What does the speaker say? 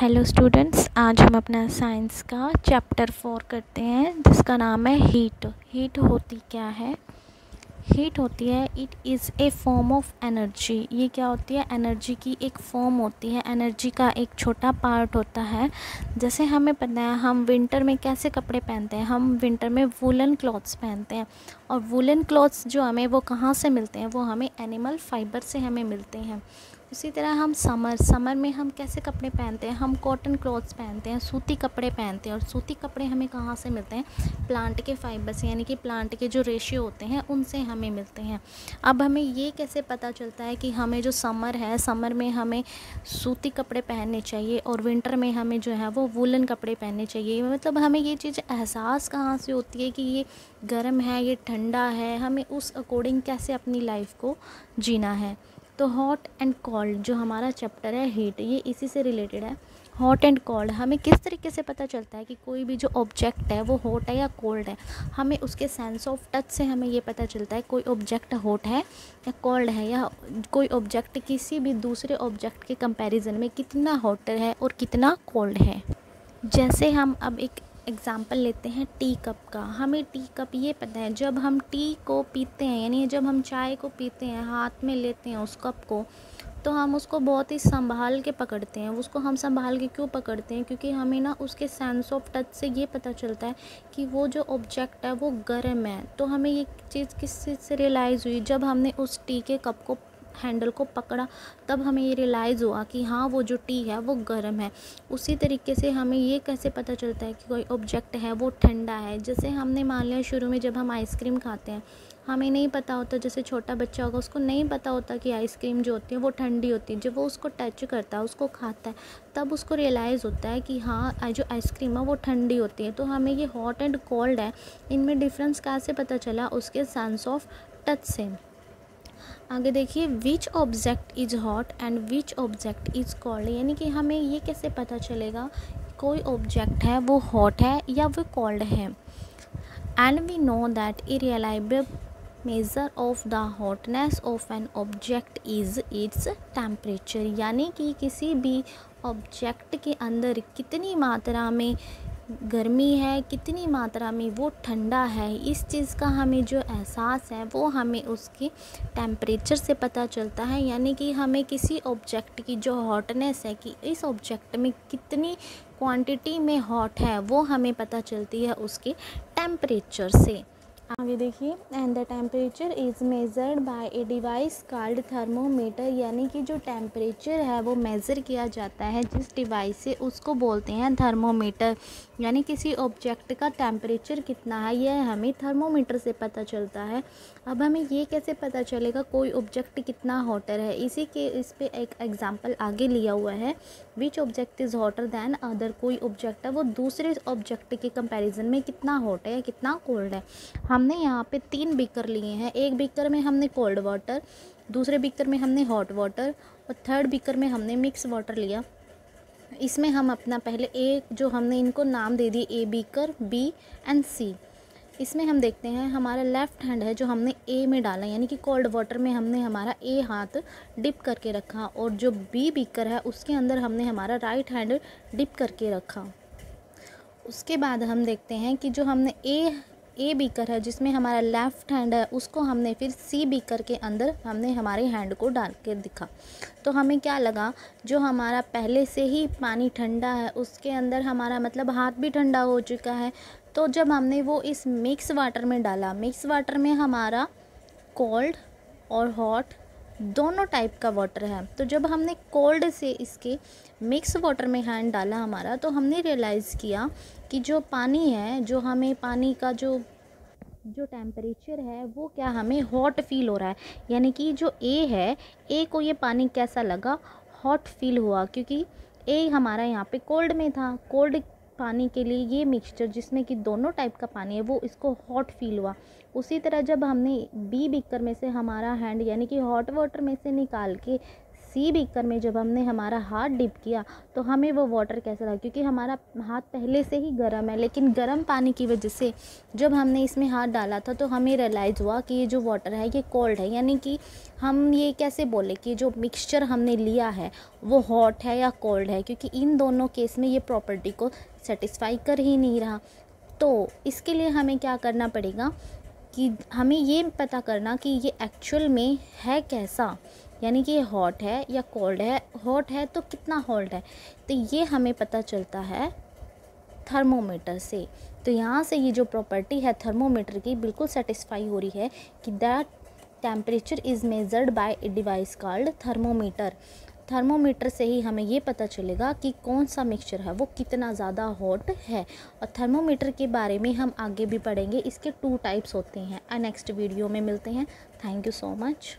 Hello students, आज हम अपना साइंस का चैप्टर 4 करते हैं जिसका नाम है हीट। हीट होती क्या है? हीट होती है, it is a form of energy. ये क्या होती है? एनर्जी की एक फॉर्म होती है, एनर्जी का एक छोटा पार्ट होता है। जैसे हमें पता है हम विंटर में कैसे कपड़े पहनते हैं, हम विंटर में वूलन क्लॉथ्स पहनते हैं। और वूलन क्लॉथ्स जो हमें वो कहाँ से मिलते हैं? वो हमें एनिमल फाइबर से हमें मिलते हैं। उसी तरह हम समर में हम कैसे कपड़े पहनते हैं? हम कॉटन क्लॉथ्स पहनते हैं, सूती कपड़े पहनते हैं। और सूती कपड़े हमें कहाँ से मिलते हैं? प्लांट के फाइबर से, यानी कि प्लांट के जो रेशियो होते हैं उनसे हमें मिलते हैं। अब हमें ये कैसे पता चलता है कि हमें जो समर है, समर में हमें सूती कपड़े पहनने चाहिए और विंटर में हमें जो है वो वूलन कपड़े पहनने चाहिए? मतलब हमें ये चीज़ एहसास कहाँ से होती है कि ये गर्म है, ये ठंडा है? हमें उस अकॉर्डिंग कैसे अपनी लाइफ को जीना है। तो हॉट एंड कोल्ड जो हमारा चैप्टर है हीट, ये इसी से रिलेटेड है। हॉट एंड कोल्ड हमें किस तरीके से पता चलता है कि कोई भी जो ऑब्जेक्ट है वो हॉट है या कोल्ड है? हमें उसके सेंस ऑफ टच से हमें ये पता चलता है कोई ऑब्जेक्ट हॉट है या कोल्ड है, या कोई ऑब्जेक्ट किसी भी दूसरे ऑब्जेक्ट के कंपैरिजन में कितना हॉटर है और कितना कोल्ड है। जैसे हम अब एक एग्ज़ाम्पल लेते हैं टी कप का। हमें टी कप ये पता है, जब हम टी को पीते हैं, यानी जब हम चाय को पीते हैं, हाथ में लेते हैं उस कप को, तो हम उसको बहुत ही संभाल के पकड़ते हैं। उसको हम संभाल के क्यों पकड़ते हैं? क्योंकि हमें ना उसके सेंस ऑफ टच से ये पता चलता है कि वो जो ऑब्जेक्ट है वो गर्म है। तो हमें ये चीज़ किस चीज़ से रियलाइज़ हुई? जब हमने उस टी के कप को हैंडल को पकड़ा, तब हमें ये रियलाइज़ हुआ कि हाँ वो जो टी है वो गर्म है। उसी तरीके से हमें ये कैसे पता चलता है कि कोई ऑब्जेक्ट है वो ठंडा है? जैसे हमने मान लिया शुरू में जब हम आइसक्रीम खाते हैं, हमें नहीं पता होता, जैसे छोटा बच्चा होगा उसको नहीं पता होता कि आइसक्रीम जो होती है वो ठंडी होती है। जब वो उसको टच करता है, उसको खाता है, तब उसको रियलाइज़ होता है कि हाँ जो आइसक्रीम है वो ठंडी होती है। तो हमें ये हॉट एंड कोल्ड है, इनमें डिफरेंस कैसे पता चला? उसके सेंस ऑफ टच से। आगे देखिए, which object is hot and which object is cold, यानी कि हमें ये कैसे पता चलेगा कोई ऑब्जेक्ट है वो हॉट है या वो कोल्ड है। And we know that a reliable measure of the hotness of an object is its temperature, यानी कि किसी भी ऑब्जेक्ट के अंदर कितनी मात्रा में गर्मी है, कितनी मात्रा में वो ठंडा है, इस चीज़ का हमें जो एहसास है वो हमें उसके टेम्परेचर से पता चलता है। यानी कि हमें किसी ऑब्जेक्ट की जो हॉटनेस है कि इस ऑब्जेक्ट में कितनी क्वांटिटी में हॉट है वो हमें पता चलती है उसके टेम्परेचर से। आगे देखिए, and the temperature is measured by a device called thermometer, यानी कि जो टेम्परेचर है वो मेज़र किया जाता है जिस डिवाइस से, उसको बोलते हैं थर्मोमीटर। यानी किसी ऑब्जेक्ट का टेम्परेचर कितना है यह हमें थर्मोमीटर से पता चलता है। अब हमें ये कैसे पता चलेगा कोई ऑब्जेक्ट कितना हॉटर है? इस पे एक एग्जांपल आगे लिया हुआ है, which object is hotter than other, कोई ऑब्जेक्ट है वो दूसरे ऑब्जेक्ट के कंपैरिजन में कितना हॉट है या कितना कोल्ड है। हमने यहाँ पे 3 बीकर लिए हैं। एक बीकर में हमने कोल्ड वाटर, दूसरे बीकर में हमने हॉट वाटर और थर्ड बीकर में हमने मिक्स वाटर लिया। इसमें हम अपना पहले जो हमने इनको नाम दे दिए, ए बीकर, बी एंड सी। इसमें हम देखते हैं हमारा लेफ़्ट हैंड है जो हमने ए में डाला, यानी कि कोल्ड वाटर में हमने हमारा ए हाथ डिप करके रखा, और जो बी बीकर है उसके अंदर हमने हमारा राइट हैंड डिप करके रखा। उसके बाद हम देखते हैं कि जो हमने ए बीकर है जिसमें हमारा लेफ़्ट हैंड है, उसको हमने फिर सी बीकर के अंदर हमने हमारे हैंड को डाल के दिखा। तो हमें क्या लगा, जो हमारा पहले से ही पानी ठंडा है उसके अंदर हमारा मतलब हाथ भी ठंडा हो चुका है। तो जब हमने वो इस मिक्स वाटर में डाला, मिक्स वाटर में हमारा कोल्ड और हॉट दोनों टाइप का वाटर है। तो जब हमने कोल्ड से इसके मिक्स वाटर में हैंड डाला हमारा, तो हमने रियलाइज़ किया कि जो पानी है, जो हमें पानी का जो टेम्परेचर है वो क्या हमें हॉट फील हो रहा है। यानी कि जो ए है, ए को ये पानी कैसा लगा? हॉट फील हुआ, क्योंकि ए हमारा यहाँ पे कोल्ड में था। कोल्ड पानी के लिए ये मिक्सचर जिसमें कि दोनों टाइप का पानी है वो इसको हॉट फील हुआ। उसी तरह जब हमने बी बीकर में से हमारा हैंड यानी कि हॉट वाटर में से निकाल के इसी बीकर में जब हमने हमारा हाथ डिप किया तो हमें वो वाटर कैसा लगा, क्योंकि हमारा हाथ पहले से ही गर्म है, लेकिन गर्म पानी की वजह से जब हमने इसमें हाथ डाला था तो हमें रियलाइज़ हुआ कि ये जो वाटर है ये कोल्ड है। यानी कि हम ये कैसे बोले कि जो मिक्सचर हमने लिया है वो हॉट है या कोल्ड है, क्योंकि इन दोनों केस में ये प्रॉपर्टी को सेटिस्फाई कर ही नहीं रहा। तो इसके लिए हमें क्या करना पड़ेगा कि हमें ये पता करना कि ये एक्चुअल में है कैसा, यानी कि ये हॉट है या कोल्ड है। हॉट है तो कितना हॉट है, तो ये हमें पता चलता है थर्मोमीटर से। तो यहाँ से ये जो प्रॉपर्टी है थर्मोमीटर की बिल्कुल सेटिस्फाई हो रही है कि that temperature is measured by a device called thermometer. Thermometer से ही हमें ये पता चलेगा कि कौन सा मिक्सचर है वो कितना ज़्यादा हॉट है। और थर्मोमीटर के बारे में हम आगे भी पढ़ेंगे, इसके 2 टाइप्स होते हैं। नेक्स्ट वीडियो में मिलते हैं। Thank you so much.